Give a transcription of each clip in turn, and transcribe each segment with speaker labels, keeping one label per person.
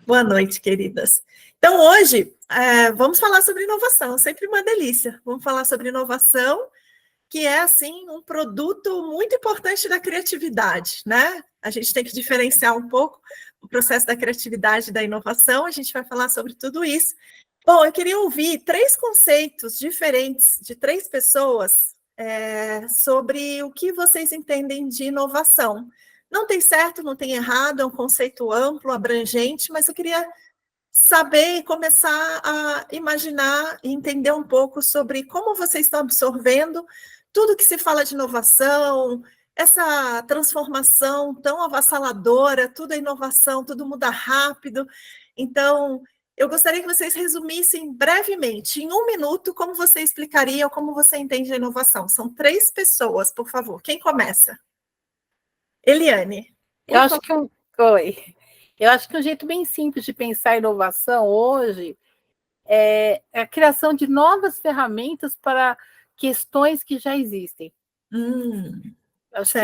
Speaker 1: Boa noite, queridas. Então, hoje, vamos falar sobre inovação, sempre uma delícia. Vamos falar sobre inovação, que é, assim, um produto muito importante da criatividade, né? A gente tem que diferenciar um pouco o processo da criatividade e da inovação, a gente vai falar sobre tudo isso. Bom, eu queria ouvir três conceitos diferentes de três pessoas sobre o que vocês entendem de inovação. Não tem certo, não tem errado, é um conceito amplo, abrangente, mas eu queria saber e começar a imaginar e entender um pouco sobre como vocês estão absorvendo tudo que se fala de inovação, essa transformação tão avassaladora, tudo é inovação, tudo muda rápido. Então, eu gostaria que vocês resumissem brevemente, em um minuto, como você explicaria ou como você entende a inovação. São três pessoas, por favor. Quem começa? Eliane.
Speaker 2: Eu acho que Eu acho que um jeito bem simples de pensar a inovação hoje é a criação de novas ferramentas para questões que já existem. Acho que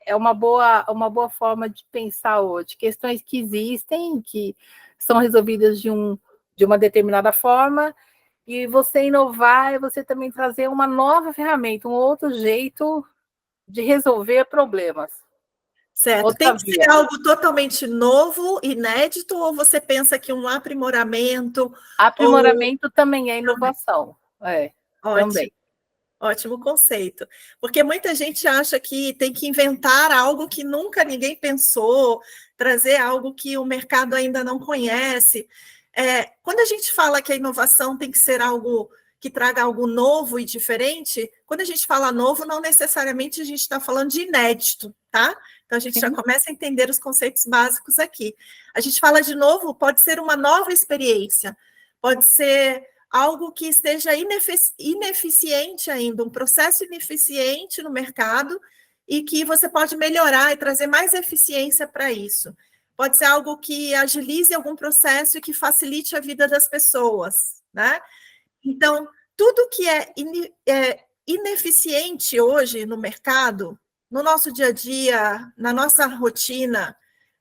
Speaker 2: é uma boa forma de pensar hoje. Questões que existem, que são resolvidas de uma determinada forma, e você inovar é você também trazer uma nova ferramenta, um outro jeito de resolver problemas.
Speaker 1: Certo. Tem que ser algo totalmente novo, inédito, ou você pensa que um aprimoramento...
Speaker 2: Aprimoramento também é inovação. Também.
Speaker 1: Ótimo conceito. Porque muita gente acha que tem que inventar algo que nunca ninguém pensou, trazer algo que o mercado ainda não conhece. Quando a gente fala que a inovação tem que ser algo que traga algo novo e diferente, quando a gente fala novo, não necessariamente a gente está falando de inédito, tá? Então, a gente já começa a entender os conceitos básicos aqui. A gente fala de novo, pode ser uma nova experiência, pode ser algo que esteja ineficiente ainda, um processo ineficiente no mercado e que você pode melhorar e trazer mais eficiência para isso. Pode ser algo que agilize algum processo e que facilite a vida das pessoas, né? Então, tudo que é ineficiente hoje no mercado, no nosso dia a dia, na nossa rotina,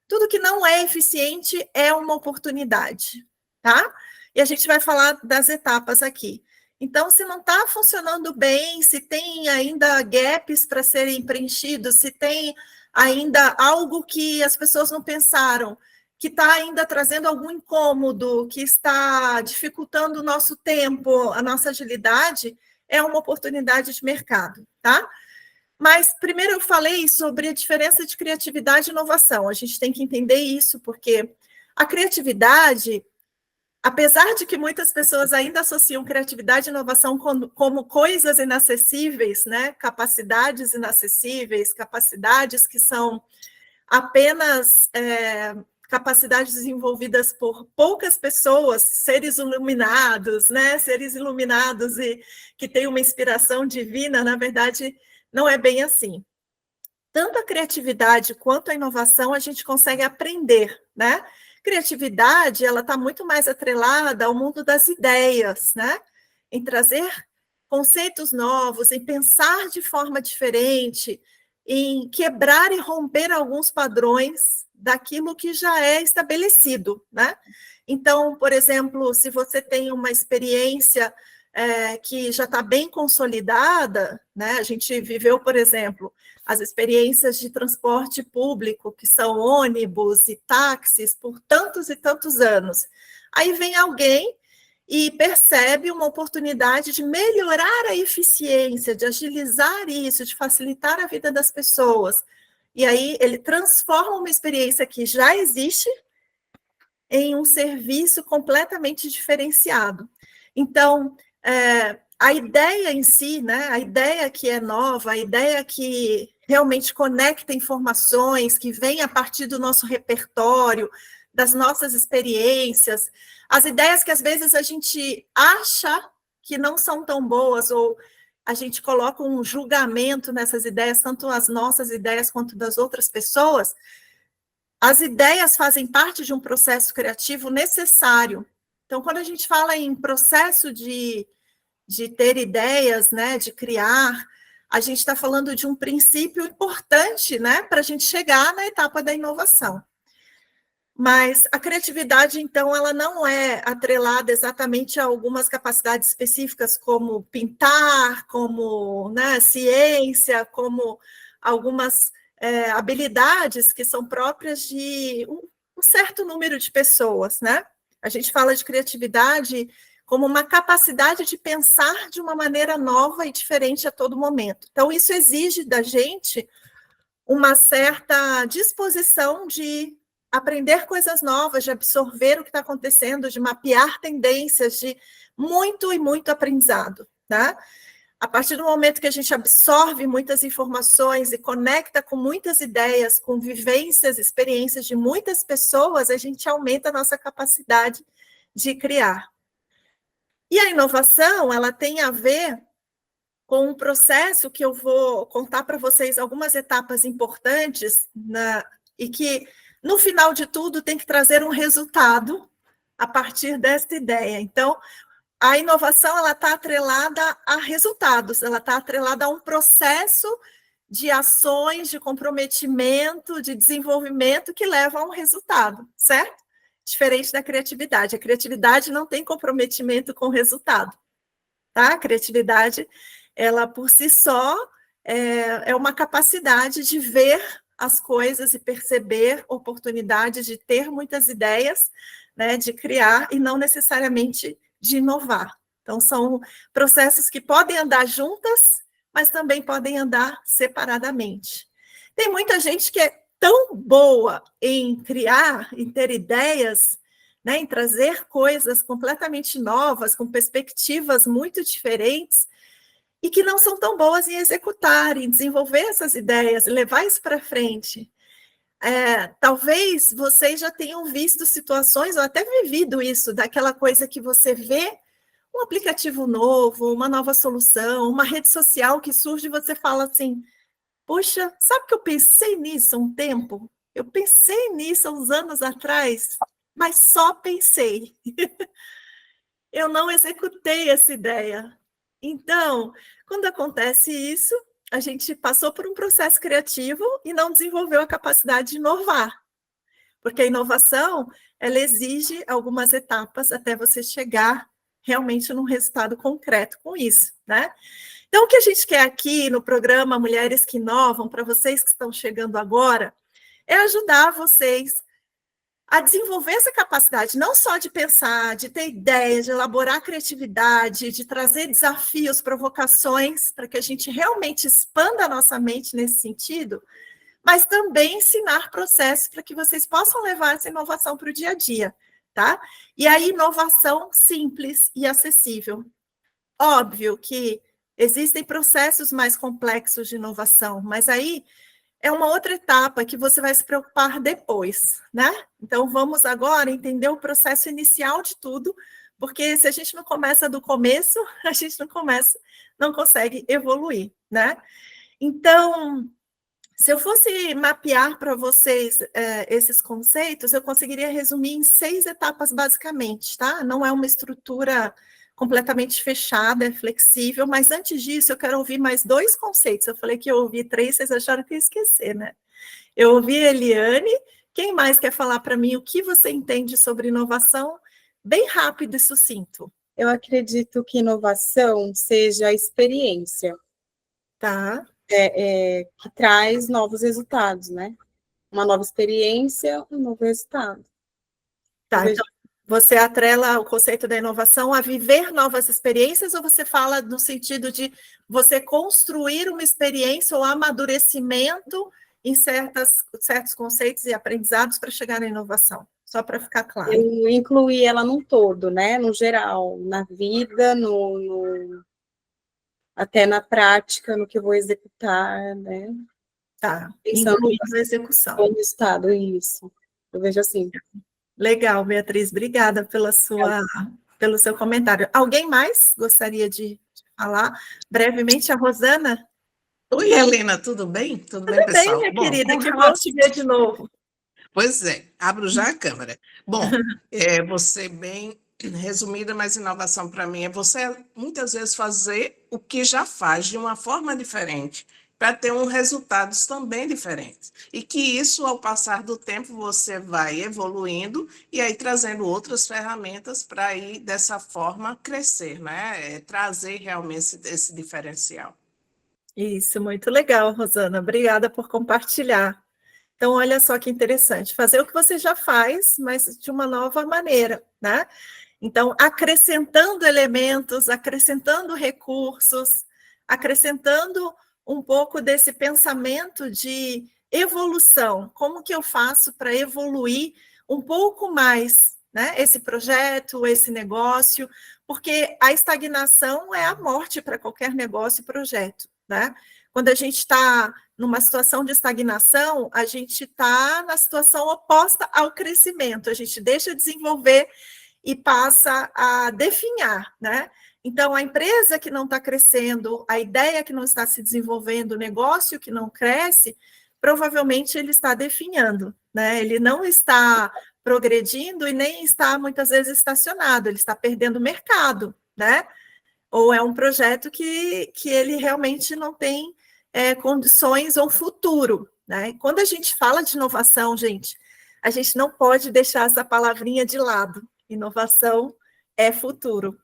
Speaker 1: tudo que não é eficiente é uma oportunidade, tá? E a gente vai falar das etapas aqui. Então, se não está funcionando bem, se tem ainda gaps para serem preenchidos, se tem ainda algo que as pessoas não pensaram, que está ainda trazendo algum incômodo, que está dificultando o nosso tempo, a nossa agilidade, é uma oportunidade de mercado, tá? Mas primeiro eu falei sobre a diferença de criatividade e inovação. A gente tem que entender isso, porque a criatividade, apesar de que muitas pessoas ainda associam criatividade e inovação como coisas inacessíveis, né? Capacidades inacessíveis, capacidades que são apenas capacidades desenvolvidas por poucas pessoas, seres iluminados, né? Seres iluminados e que têm uma inspiração divina, na verdade, não é bem assim. Tanto a criatividade quanto a inovação a gente consegue aprender, né? Criatividade, ela está muito mais atrelada ao mundo das ideias, né? Em trazer conceitos novos, em pensar de forma diferente, em quebrar e romper alguns padrões daquilo que já é estabelecido, né? Então, por exemplo, se você tem uma experiência que já está bem consolidada, né? A gente viveu, por exemplo, as experiências de transporte público, que são ônibus e táxis, por tantos e tantos anos. Aí vem alguém e percebe uma oportunidade de melhorar a eficiência, de agilizar isso, de facilitar a vida das pessoas. E aí ele transforma uma experiência que já existe em um serviço completamente diferenciado. Então, a ideia em si, né, a ideia que é nova, a ideia que realmente conecta informações, que vem a partir do nosso repertório, das nossas experiências, as ideias que às vezes a gente acha que não são tão boas, ou a gente coloca um julgamento nessas ideias, tanto as nossas ideias quanto das outras pessoas. As ideias fazem parte de um processo criativo necessário. Então, quando a gente fala em processo de ter ideias, né, de criar, a gente está falando de um princípio importante, né, para a gente chegar na etapa da inovação. Mas a criatividade, então, ela não é atrelada exatamente a algumas capacidades específicas, como pintar, como, né, ciência, como algumas habilidades que são próprias de um certo número de pessoas, né? A gente fala de criatividade como uma capacidade de pensar de uma maneira nova e diferente a todo momento. Então, isso exige da gente uma certa disposição de aprender coisas novas, de absorver o que está acontecendo, de mapear tendências, de muito e muito aprendizado, né? A partir do momento que a gente absorve muitas informações e conecta com muitas ideias, com vivências, experiências de muitas pessoas, a gente aumenta a nossa capacidade de criar. E a inovação, ela tem a ver com um processo que eu vou contar para vocês algumas etapas importantes e que, no final de tudo, tem que trazer um resultado a partir desta ideia. Então, a inovação ela está atrelada a resultados, ela está atrelada a um processo de ações, de comprometimento, de desenvolvimento que leva a um resultado, certo? Diferente da criatividade. A criatividade não tem comprometimento com o resultado, tá? A criatividade, ela por si só é uma capacidade de ver as coisas e perceber oportunidades, de ter muitas ideias, né, de criar e não necessariamente de inovar. Então, são processos que podem andar juntas, mas também podem andar separadamente. Tem muita gente que é tão boa em criar, em ter ideias, né, em trazer coisas completamente novas, com perspectivas muito diferentes, e que não são tão boas em executar, em desenvolver essas ideias, levar isso para frente. Talvez vocês já tenham visto situações, ou até vivido isso, daquela coisa que você vê um aplicativo novo, uma nova solução, uma rede social que surge e você fala assim, puxa, sabe que eu pensei nisso há um tempo? Eu pensei nisso há uns anos atrás, mas só pensei. Eu não executei essa ideia. Então, quando acontece isso, a gente passou por um processo criativo e não desenvolveu a capacidade de inovar. Porque a inovação, ela exige algumas etapas até você chegar realmente num resultado concreto com isso, né? Então, o que a gente quer aqui no programa Mulheres que Inovam, para vocês que estão chegando agora, é ajudar vocês a desenvolver essa capacidade, não só de pensar, de ter ideias, de elaborar criatividade, de trazer desafios, provocações, para que a gente realmente expanda a nossa mente nesse sentido, mas também ensinar processos para que vocês possam levar essa inovação para o dia a dia, tá? E a inovação simples e acessível. Óbvio que existem processos mais complexos de inovação, mas aí é uma outra etapa que você vai se preocupar depois, né? Então, vamos agora entender o processo inicial de tudo, porque se a gente não começa do começo, a gente não consegue evoluir, né? Então, se eu fosse mapear para vocês esses conceitos, eu conseguiria resumir em 6 etapas, basicamente, tá? Não é uma estrutura completamente fechada, é flexível, mas antes disso eu quero ouvir mais 2 conceitos. Eu falei que eu ouvi 3, vocês acharam que ia esquecer, né? Eu ouvi a Eliane. Quem mais quer falar para mim o que você entende sobre inovação? Bem rápido e sucinto.
Speaker 3: Eu acredito que inovação seja a experiência.
Speaker 1: Tá.
Speaker 3: Que traz novos resultados, né? Uma nova experiência, um novo resultado.
Speaker 1: Tá, então você atrela o conceito da inovação a viver novas experiências ou você fala no sentido de você construir uma experiência ou amadurecimento em certos conceitos e aprendizados para chegar na inovação? Só para ficar claro.
Speaker 3: Eu incluí ela num todo, né? No geral, na vida, até na prática, no que eu vou executar, né?
Speaker 1: Tá, incluindo a execução.
Speaker 3: No resultado, isso. Eu vejo assim.
Speaker 1: Legal, Beatriz, obrigada pelo seu comentário. Alguém mais gostaria de falar brevemente? A Rosana?
Speaker 4: Oi, Helena, tudo bem? Tudo bem, pessoal?
Speaker 1: Bem, minha querida, que bom te ver de novo.
Speaker 4: Pois é, abro já a câmera. Bom, você bem resumida, mas inovação para mim é você muitas vezes fazer o que já faz de uma forma diferente. para ter resultados também diferentes. E que isso, ao passar do tempo, você vai evoluindo e aí trazendo outras ferramentas para aí, dessa forma, crescer, né? Trazer realmente esse diferencial.
Speaker 1: Isso, muito legal, Rosana. Obrigada por compartilhar. Então, olha só que interessante, fazer o que você já faz, mas de uma nova maneira, né? Então, acrescentando elementos, acrescentando recursos, acrescentando um pouco desse pensamento de evolução. Como que eu faço para evoluir um pouco mais, né? Esse projeto, esse negócio, porque a estagnação é a morte para qualquer negócio e projeto, né? Quando a gente está numa situação de estagnação, a gente está na situação oposta ao crescimento, a gente deixa de desenvolver e passa a definhar, né? Então, a empresa que não está crescendo, a ideia que não está se desenvolvendo, o negócio que não cresce, provavelmente ele está definhando, né? Ele não está progredindo e nem está, muitas vezes, estacionado, ele está perdendo mercado, né? Ou é um projeto que ele realmente não tem condições ou futuro, né? Quando a gente fala de inovação, gente, a gente não pode deixar essa palavrinha de lado. Inovação é futuro,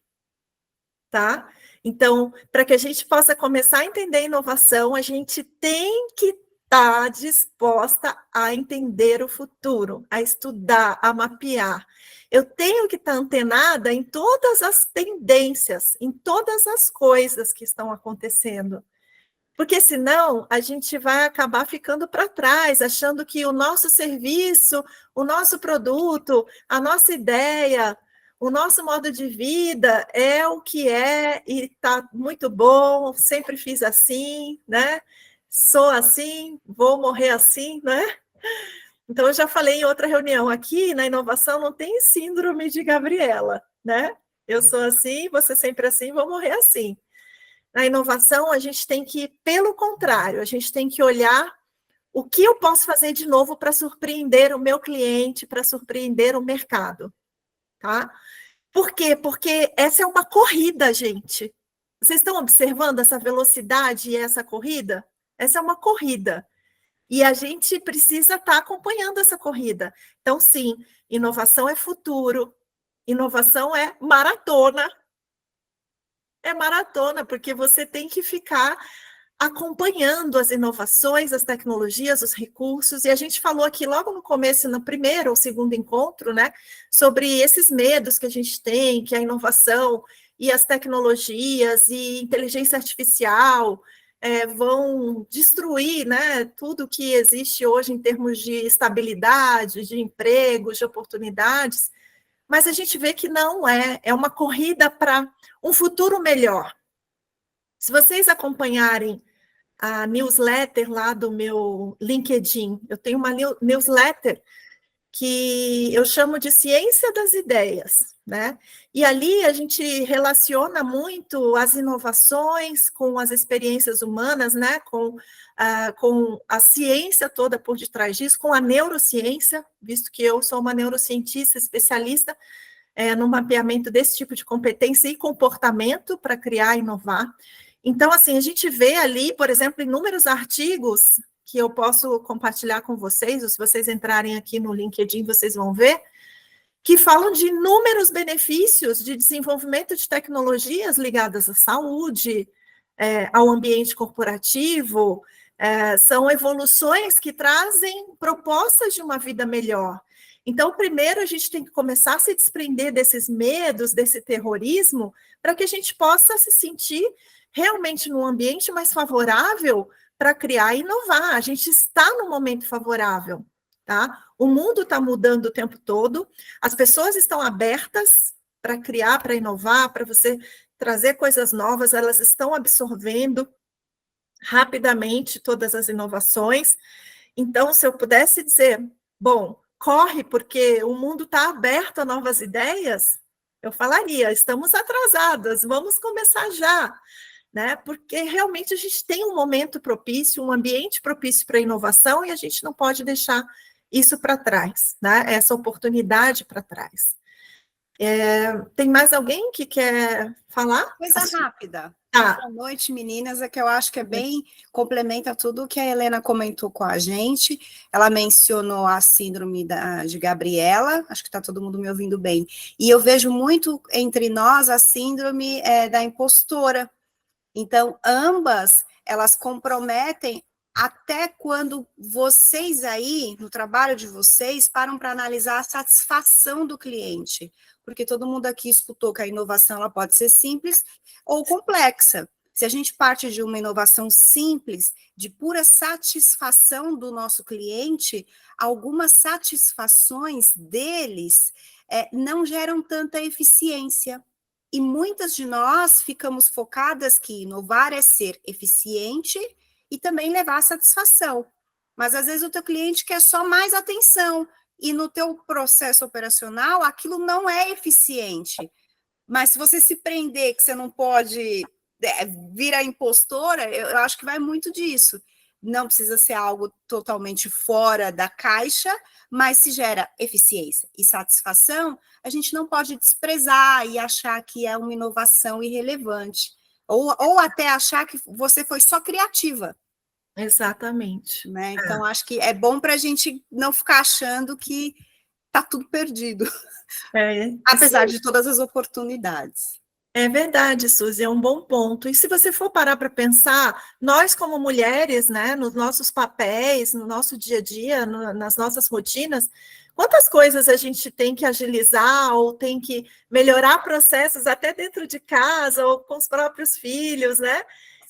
Speaker 1: tá? Então, para que a gente possa começar a entender inovação, a gente tem que estar disposta a entender o futuro, a estudar, a mapear. Eu tenho que estar antenada em todas as tendências, em todas as coisas que estão acontecendo. Porque senão a gente vai acabar ficando para trás, achando que o nosso serviço, o nosso produto, a nossa ideia, o nosso modo de vida é o que é e está muito bom, sempre fiz assim, né? Sou assim, vou morrer assim, né? Então, eu já falei em outra reunião aqui, na inovação não tem síndrome de Gabriela, né? Eu sou assim, você sempre assim, vou morrer assim. Na inovação, a gente tem que, pelo contrário, a gente tem que olhar o que eu posso fazer de novo para surpreender o meu cliente, para surpreender o mercado, tá? Por quê? Porque essa é uma corrida, gente. Vocês estão observando essa velocidade e essa corrida? Essa é uma corrida. E a gente precisa estar acompanhando essa corrida. Então, sim, inovação é futuro, inovação é maratona. É maratona, porque você tem que ficar acompanhando as inovações, as tecnologias, os recursos, e a gente falou aqui logo no começo, no primeiro ou segundo encontro, né, sobre esses medos que a gente tem, que a inovação e as tecnologias e inteligência artificial vão destruir, né, tudo que existe hoje em termos de estabilidade, de empregos, de oportunidades, mas a gente vê que não é uma corrida para um futuro melhor. Se vocês acompanharem a newsletter lá do meu LinkedIn, eu tenho uma newsletter que eu chamo de Ciência das Ideias, né? E ali a gente relaciona muito as inovações com as experiências humanas, né? Com a ciência toda por detrás disso, com a neurociência, visto que eu sou uma neurocientista especialista no mapeamento desse tipo de competência e comportamento para criar e inovar. Então, assim, a gente vê ali, por exemplo, inúmeros artigos que eu posso compartilhar com vocês, ou se vocês entrarem aqui no LinkedIn, vocês vão ver, que falam de inúmeros benefícios de desenvolvimento de tecnologias ligadas à saúde, ao ambiente corporativo, são evoluções que trazem propostas de uma vida melhor. Então, primeiro, a gente tem que começar a se desprender desses medos, desse terrorismo, para que a gente possa se sentir realmente num ambiente mais favorável para criar e inovar. A gente está num momento favorável, tá? O mundo está mudando o tempo todo, as pessoas estão abertas para criar, para inovar, para você trazer coisas novas, elas estão absorvendo rapidamente todas as inovações. Então, se eu pudesse dizer, bom, corre, porque o mundo está aberto a novas ideias, eu falaria, estamos atrasadas, vamos começar já, né? Porque realmente a gente tem um momento propício, um ambiente propício para inovação, e a gente não pode deixar isso para trás, né? Essa oportunidade para trás. Tem mais alguém que quer falar?
Speaker 5: Coisa rápida.
Speaker 1: Tá.
Speaker 5: Boa noite, meninas. É que eu acho que é bem complementa tudo o que a Helena comentou com a gente. Ela mencionou a síndrome de Gabriela, acho que está todo mundo me ouvindo bem. E eu vejo muito entre nós a síndrome da impostora. Então, ambas, elas comprometem até quando vocês aí, no trabalho de vocês, param para analisar a satisfação do cliente. Porque todo mundo aqui escutou que a inovação ela pode ser simples ou complexa. Se a gente parte de uma inovação simples, de pura satisfação do nosso cliente, algumas satisfações deles não geram tanta eficiência. E muitas de nós ficamos focadas que inovar é ser eficiente e também levar satisfação. Mas às vezes o teu cliente quer só mais atenção e no teu processo operacional aquilo não é eficiente. Mas se você se prender que você não pode vir a impostora, eu acho que vai muito disso. Não precisa ser algo totalmente fora da caixa, mas se gera eficiência e satisfação, a gente não pode desprezar e achar que é uma inovação irrelevante. Ou até achar que você foi só criativa.
Speaker 1: Exatamente.
Speaker 5: Né? Então, acho que é bom para a gente não ficar achando que está tudo perdido. Apesar de todas as oportunidades.
Speaker 1: É verdade, Suzy, é um bom ponto. E se você for parar para pensar, nós como mulheres, né, nos nossos papéis, no nosso dia a dia, nas nossas rotinas, quantas coisas a gente tem que agilizar ou tem que melhorar processos até dentro de casa ou com os próprios filhos, né?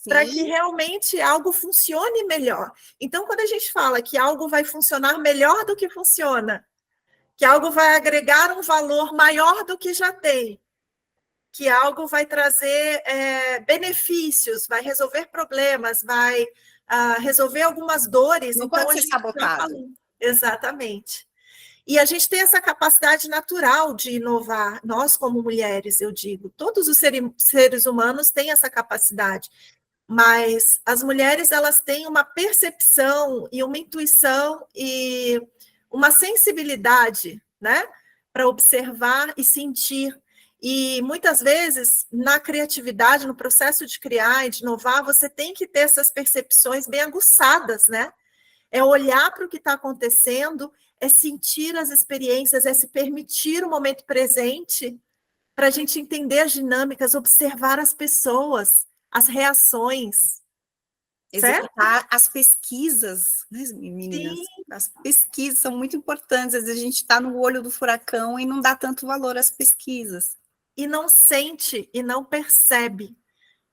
Speaker 1: Para que realmente algo funcione melhor. Então, quando a gente fala que algo vai funcionar melhor do que funciona, que algo vai agregar um valor maior do que já tem, que algo vai trazer benefícios, vai resolver problemas, vai resolver algumas dores.
Speaker 5: Não
Speaker 1: então,
Speaker 5: pode ser sabotado.
Speaker 1: Exatamente. E a gente tem essa capacidade natural de inovar, nós como mulheres, eu digo, todos os seres humanos têm essa capacidade, mas as mulheres elas têm uma percepção e uma intuição e uma sensibilidade, né, para observar e sentir. E muitas vezes, na criatividade, no processo de criar e de inovar, você tem que ter essas percepções bem aguçadas, né? É olhar para o que está acontecendo, é sentir as experiências, é se permitir o momento presente para a gente entender as dinâmicas, observar as pessoas, as reações.
Speaker 5: Executar
Speaker 1: certo?
Speaker 5: as pesquisas, né, meninas?
Speaker 1: Sim.
Speaker 5: As pesquisas são muito importantes. Às vezes a gente está no olho do furacão e não dá tanto valor às pesquisas.
Speaker 1: E não sente, e não percebe,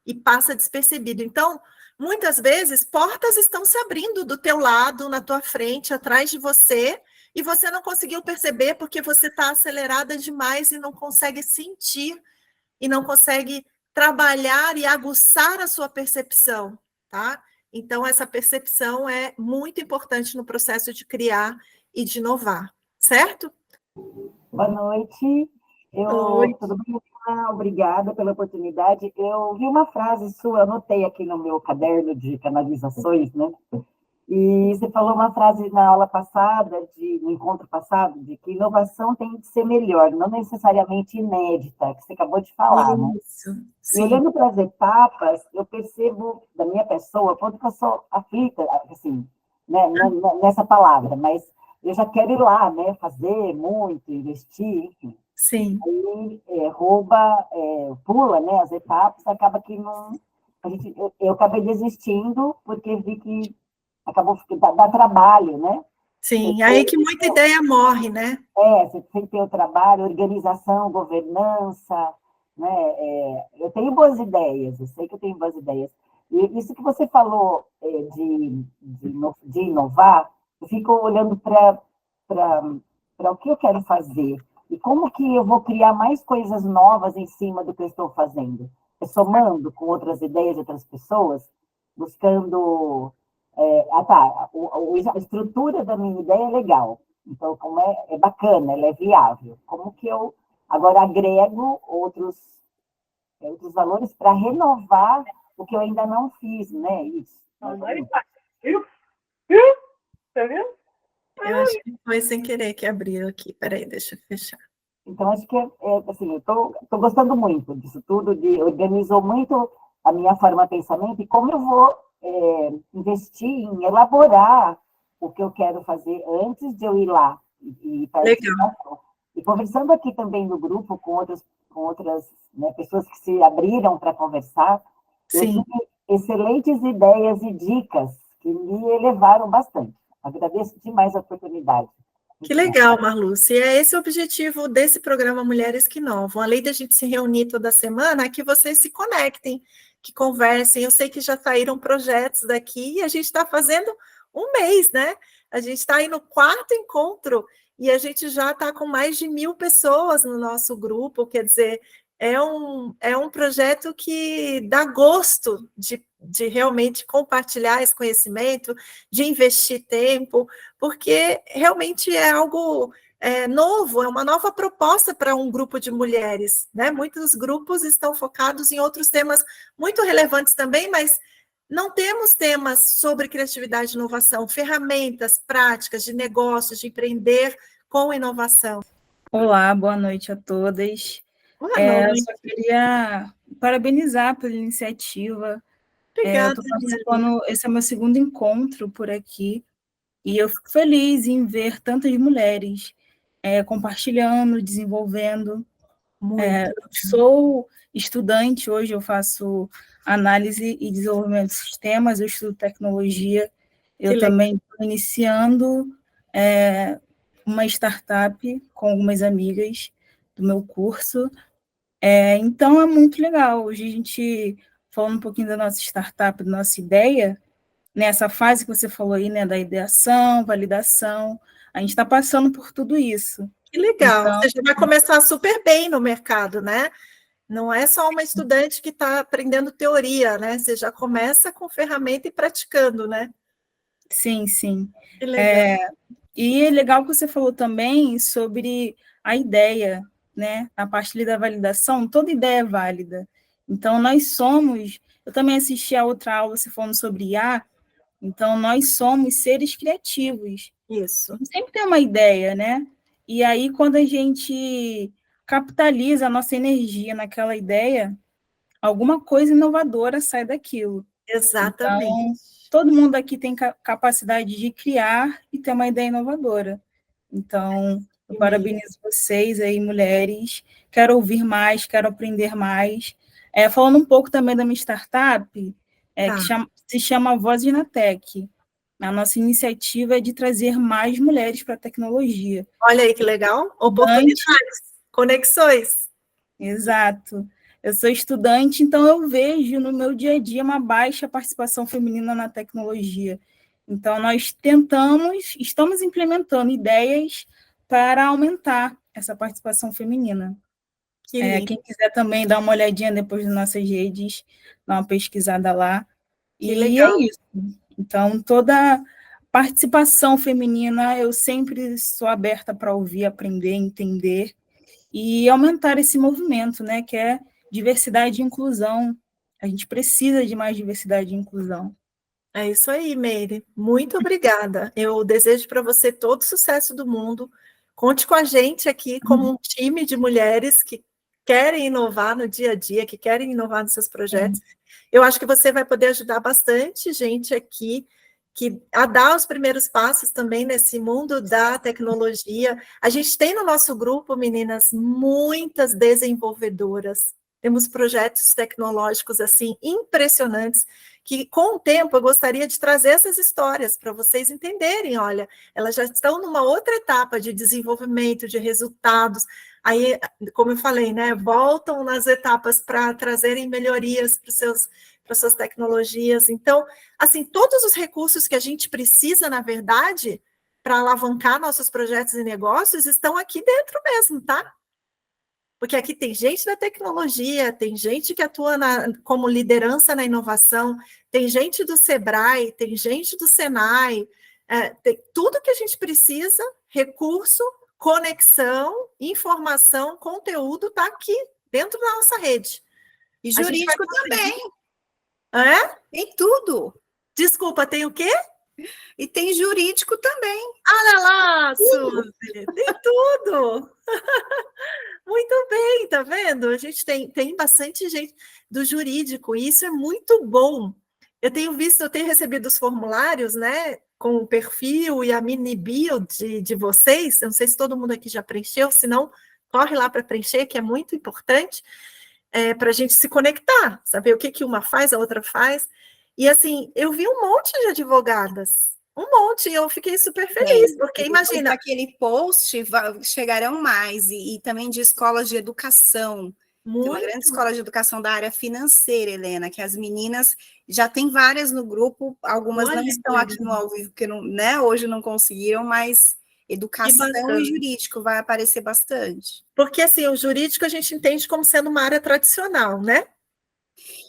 Speaker 1: e passa despercebido. Então, muitas vezes, portas estão se abrindo do teu lado, na tua frente, atrás de você, e você não conseguiu perceber porque você está acelerada demais e não consegue sentir, e não consegue trabalhar e aguçar a sua percepção, tá? Então, essa percepção é muito importante no processo de criar e de inovar, certo?
Speaker 6: Boa noite. Tudo bem? Obrigada pela oportunidade. Eu vi uma frase sua, eu anotei aqui no meu caderno de canalizações, né? E você falou uma frase na aula passada, no encontro passado, de que inovação tem de ser melhor, não necessariamente inédita, que você acabou de falar, né? E olhando para as etapas, eu percebo da minha pessoa, quanto que eu sou aflita, assim, né, nessa palavra, mas eu já quero ir lá, né, fazer muito, investir, enfim.
Speaker 1: Sim.
Speaker 6: Aí pula, né, as etapas, acaba que não... Eu acabei desistindo, porque vi que acabou dá trabalho, né?
Speaker 1: Sim, aí que muita ideia morre, né?
Speaker 6: Você tem que ter o trabalho, organização, governança, né? Eu tenho boas ideias, eu sei que eu tenho boas ideias. E isso que você falou de inovar, eu fico olhando para o que eu quero fazer e como que eu vou criar mais coisas novas em cima do que eu estou fazendo. Somando com outras ideias de outras pessoas, buscando... a estrutura da minha ideia é legal, então como é bacana, ela é viável. Como que eu agora agrego outros valores para renovar o que eu ainda não fiz, né? Isso.
Speaker 1: Tá vendo? Eu acho que foi sem querer que abriu aqui. Peraí, deixa eu fechar.
Speaker 6: Então, acho que assim, eu estou gostando muito disso tudo, organizou muito a minha forma de pensamento e como eu vou investir em elaborar o que eu quero fazer antes de eu ir lá e participar.
Speaker 1: Legal.
Speaker 6: E conversando aqui também no grupo com outras né, pessoas que se abriram para conversar, eu
Speaker 1: Sim.
Speaker 6: tive excelentes ideias e dicas que me elevaram bastante. Agradeço demais a oportunidade.
Speaker 1: Que legal, Marluce. E é esse o objetivo desse programa Mulheres que Inovam. Além da gente se reunir toda semana, é que vocês se conectem, que conversem. Eu sei que já saíram projetos daqui e a gente está fazendo um mês, né? A gente está aí no 4º encontro e a gente já está com mais de 1.000 pessoas no nosso grupo. Quer dizer, é um projeto que dá gosto de realmente compartilhar esse conhecimento, de investir tempo, porque realmente é algo novo, é uma nova proposta para um grupo de mulheres, né? Muitos grupos estão focados em outros temas muito relevantes também, mas não temos temas sobre criatividade e inovação, ferramentas práticas de negócios, de empreender com inovação.
Speaker 7: Olá, boa noite a todas.
Speaker 1: Boa
Speaker 7: Eu
Speaker 1: noite.
Speaker 7: só queria parabenizar pela iniciativa. Eu
Speaker 1: Obrigada,
Speaker 7: estou participando, esse é o meu 2º encontro por aqui, e eu fico feliz em ver tantas mulheres compartilhando, desenvolvendo.
Speaker 1: muito.
Speaker 7: Sou estudante, hoje eu faço análise e desenvolvimento de sistemas, eu estudo tecnologia, eu também estou iniciando uma startup com algumas amigas do meu curso, então é muito legal. Hoje a gente, falando um pouquinho da nossa startup, da nossa ideia, nessa fase que você falou aí, né, da ideação, validação, a gente está passando por tudo isso.
Speaker 1: Que legal,
Speaker 7: então,
Speaker 1: você já vai começar super bem no mercado, né? Não é só uma estudante que está aprendendo teoria, né? Você já começa com ferramenta e praticando, né?
Speaker 7: Sim, sim.
Speaker 1: Que legal.
Speaker 7: E é legal que você falou também sobre a ideia, né? A parte da validação, toda ideia é válida. Então, eu também assisti a outra aula, você falando sobre IA, então nós somos seres criativos.
Speaker 1: Isso.
Speaker 7: Sempre tem uma ideia, né? E aí, quando a gente capitaliza a nossa energia naquela ideia, alguma coisa inovadora sai daquilo.
Speaker 1: Exatamente.
Speaker 7: Então, todo mundo aqui tem capacidade de criar e ter uma ideia inovadora. Então, eu parabenizo vocês aí, mulheres. Quero ouvir mais, quero aprender mais. Falando um pouco também da minha startup, que se chama Vozes na Tech. A nossa iniciativa é de trazer mais mulheres para a tecnologia.
Speaker 1: Olha aí que legal. Oportunidades, conexões.
Speaker 7: Exato. Eu sou estudante, então eu vejo no meu dia a dia uma baixa participação feminina na tecnologia. Então, nós estamos implementando ideias para aumentar essa participação feminina. Quem quiser também dar uma olhadinha depois nas nossas redes, dar uma pesquisada lá.
Speaker 1: Que legal.
Speaker 7: É isso. Então, toda participação feminina, eu sempre sou aberta para ouvir, aprender, entender e aumentar esse movimento, né, que é diversidade e inclusão. A gente precisa de mais diversidade e inclusão.
Speaker 1: É isso aí, Meire. Muito obrigada. Eu desejo para você todo o sucesso do mundo. Conte com a gente aqui como um time de mulheres que querem inovar no dia a dia, que querem inovar nos seus projetos. Eu acho que você vai poder ajudar bastante gente aqui a dar os primeiros passos também nesse mundo da tecnologia. A gente tem no nosso grupo, meninas, muitas desenvolvedoras. Temos projetos tecnológicos assim impressionantes que, com o tempo, eu gostaria de trazer essas histórias para vocês entenderem. Olha, elas já estão numa outra etapa de desenvolvimento, de resultados. Aí, como eu falei, né, voltam nas etapas para trazerem melhorias para suas tecnologias. Então, assim, todos os recursos que a gente precisa, na verdade, para alavancar nossos projetos e negócios estão aqui dentro mesmo, tá? Porque aqui tem gente da tecnologia, tem gente que atua como liderança na inovação, tem gente do Sebrae, tem gente do Senai, tem tudo que a gente precisa, recurso, conexão, informação, conteúdo, está aqui dentro da nossa rede.
Speaker 5: E jurídico também.
Speaker 1: Tem tudo. Desculpa, tem o quê?
Speaker 5: E tem jurídico também.
Speaker 1: Olha lá, Suzy, tem tudo. Muito bem, tá vendo? A gente tem bastante gente do jurídico, e isso é muito bom. Eu tenho recebido os formulários, né, com o perfil e a mini bio de vocês. Eu não sei se todo mundo aqui já preencheu, se não, corre lá para preencher, que é muito importante, para a gente se conectar, saber o que uma faz, a outra faz. E assim, eu vi um monte de advogadas, um monte, e eu fiquei super feliz, porque imagina...
Speaker 5: Aquele post chegarão mais, e também de escolas de educação. Tem uma grande escola de educação da área financeira, Helena, que as meninas já tem várias no grupo, algumas não estão aqui no ao vivo, porque não, né, hoje não conseguiram, mas educação e jurídico vai aparecer bastante.
Speaker 1: Porque assim, o jurídico a gente entende como sendo uma área tradicional, né?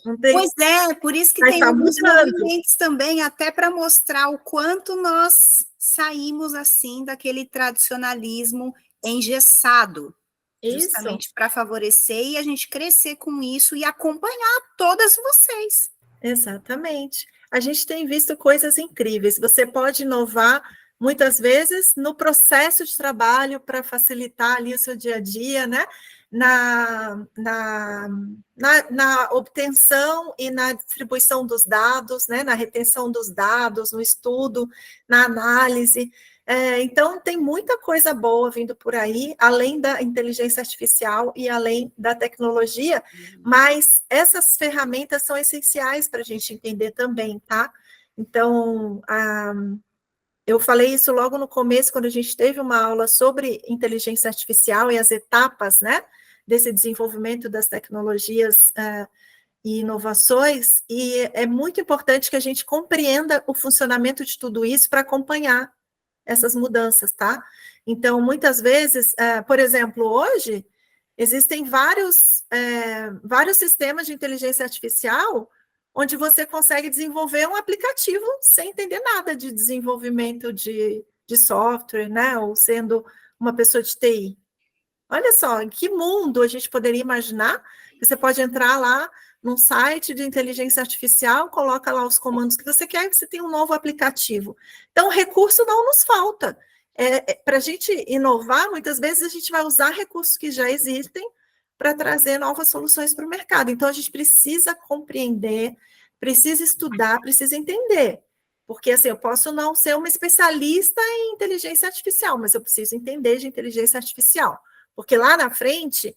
Speaker 5: Pois é, por isso que tem alguns movimentos também, até para mostrar o quanto nós saímos assim daquele tradicionalismo engessado, justamente para favorecer e a gente crescer com isso e acompanhar todas vocês.
Speaker 1: Exatamente. A gente tem visto coisas incríveis. Você pode inovar muitas vezes no processo de trabalho para facilitar ali o seu dia a dia, né? Na obtenção e na distribuição dos dados, né? Na retenção dos dados, no estudo, na análise. Então, tem muita coisa boa vindo por aí, além da inteligência artificial e além da tecnologia, mas essas ferramentas são essenciais para a gente entender também, tá? Então, eu falei isso logo no começo, quando a gente teve uma aula sobre inteligência artificial e as etapas, né, desse desenvolvimento das tecnologias e inovações, e é muito importante que a gente compreenda o funcionamento de tudo isso para acompanhar essas mudanças, tá? Então, muitas vezes, por exemplo, hoje, existem vários sistemas de inteligência artificial onde você consegue desenvolver um aplicativo sem entender nada de desenvolvimento de software, né? Ou sendo uma pessoa de TI. Olha só, em que mundo a gente poderia imaginar que você pode entrar lá num site de inteligência artificial, coloca lá os comandos que você quer e você tem um novo aplicativo. Então, recurso não nos falta. Para a gente inovar, muitas vezes a gente vai usar recursos que já existem para trazer novas soluções para o mercado. Então, a gente precisa compreender, precisa estudar, precisa entender. Porque, assim, eu posso não ser uma especialista em inteligência artificial, mas eu preciso entender de inteligência artificial. Porque lá na frente,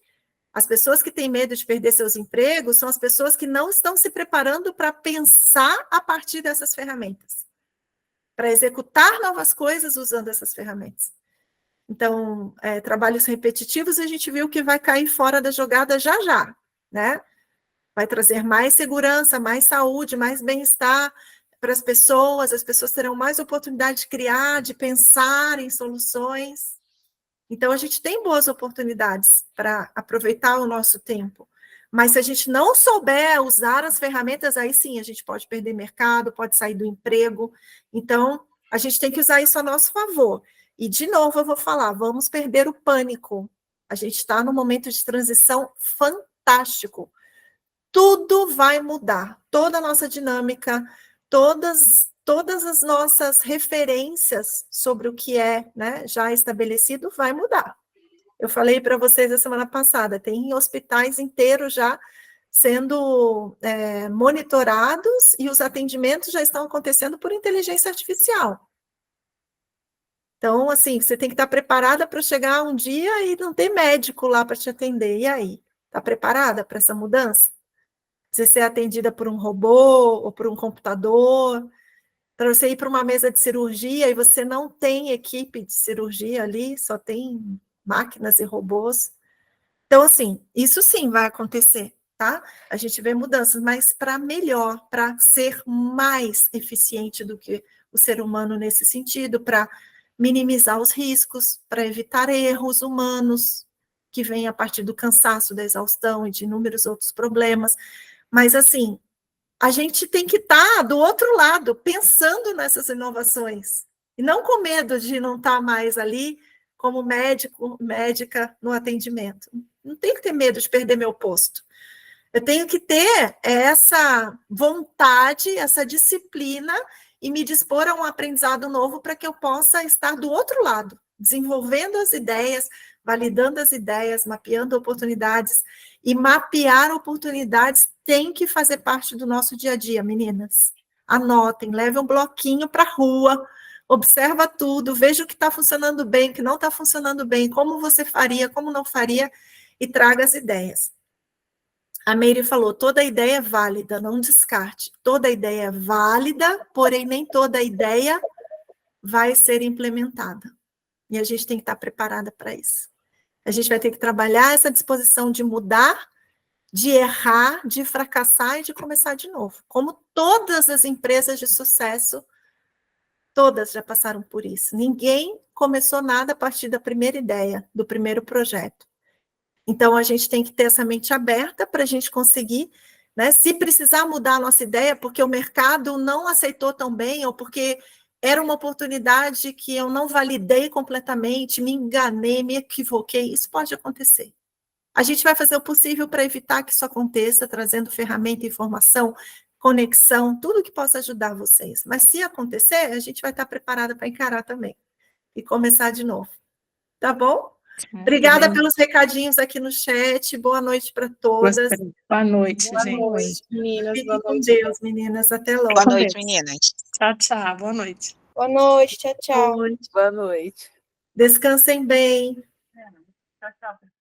Speaker 1: as pessoas que têm medo de perder seus empregos são as pessoas que não estão se preparando para pensar a partir dessas ferramentas, para executar novas coisas usando essas ferramentas. Então, trabalhos repetitivos, a gente viu que vai cair fora da jogada já, né? Vai trazer mais segurança, mais saúde, mais bem-estar para as pessoas terão mais oportunidade de criar, de pensar em soluções. Então, a gente tem boas oportunidades para aproveitar o nosso tempo. Mas se a gente não souber usar as ferramentas, aí sim, a gente pode perder mercado, pode sair do emprego. Então, a gente tem que usar isso a nosso favor. E, de novo, eu vou falar, vamos perder o pânico. A gente está num momento de transição fantástico. Tudo vai mudar. Toda a nossa dinâmica, todas as nossas referências sobre o que é, né, já estabelecido vai mudar. Eu falei para vocês a semana passada, tem hospitais inteiros já sendo monitorados e os atendimentos já estão acontecendo por inteligência artificial. Então, assim, você tem que estar preparada para chegar um dia e não ter médico lá para te atender. E aí? Está preparada para essa mudança? Você ser atendida por um robô ou por um computador, para você ir para uma mesa de cirurgia e você não tem equipe de cirurgia ali, só tem máquinas e robôs. Então, assim, isso sim vai acontecer, tá? A gente vê mudanças, mas para melhor, para ser mais eficiente do que o ser humano nesse sentido, para minimizar os riscos, para evitar erros humanos que vêm a partir do cansaço, da exaustão e de inúmeros outros problemas. Mas, assim, a gente tem que estar do outro lado, pensando nessas inovações, e não com medo de não estar mais ali como médico, médica no atendimento. Não tenho que ter medo de perder meu posto. Eu tenho que ter essa vontade, essa disciplina e me dispor a um aprendizado novo para que eu possa estar do outro lado, desenvolvendo as ideias, validando as ideias, mapeando oportunidades, e mapear oportunidades tem que fazer parte do nosso dia a dia, meninas. Anotem, levem um bloquinho para a rua, observa tudo, veja o que está funcionando bem, o que não está funcionando bem, como você faria, como não faria, e traga as ideias. A Meire falou, toda ideia é válida, não descarte. Toda ideia é válida, porém nem toda ideia vai ser implementada. E a gente tem que estar preparada para isso. A gente vai ter que trabalhar essa disposição de mudar, de errar, de fracassar e de começar de novo. Como todas as empresas de sucesso, todas já passaram por isso. Ninguém começou nada a partir da primeira ideia, do primeiro projeto. Então, a gente tem que ter essa mente aberta para a gente conseguir, né? Se precisar mudar a nossa ideia, porque o mercado não aceitou tão bem, ou porque era uma oportunidade que eu não validei completamente, me enganei, me equivoquei, isso pode acontecer. A gente vai fazer o possível para evitar que isso aconteça, trazendo ferramenta, informação, conexão, tudo que possa ajudar vocês. Mas se acontecer, a gente vai estar preparada para encarar também e começar de novo. Tá bom? Obrigada pelos recadinhos aqui no chat. Boa noite para todas.
Speaker 7: Boa noite,
Speaker 3: Boa
Speaker 7: gente.
Speaker 3: noite, meninas.
Speaker 1: Fiquem
Speaker 3: Boa
Speaker 1: com
Speaker 3: noite.
Speaker 1: Deus, meninas. Até logo.
Speaker 8: Boa noite, meninas.
Speaker 7: Tchau, tchau. Boa noite.
Speaker 3: Boa noite. Tchau, tchau.
Speaker 2: Boa noite.
Speaker 1: Descansem bem.
Speaker 7: Tchau, tchau.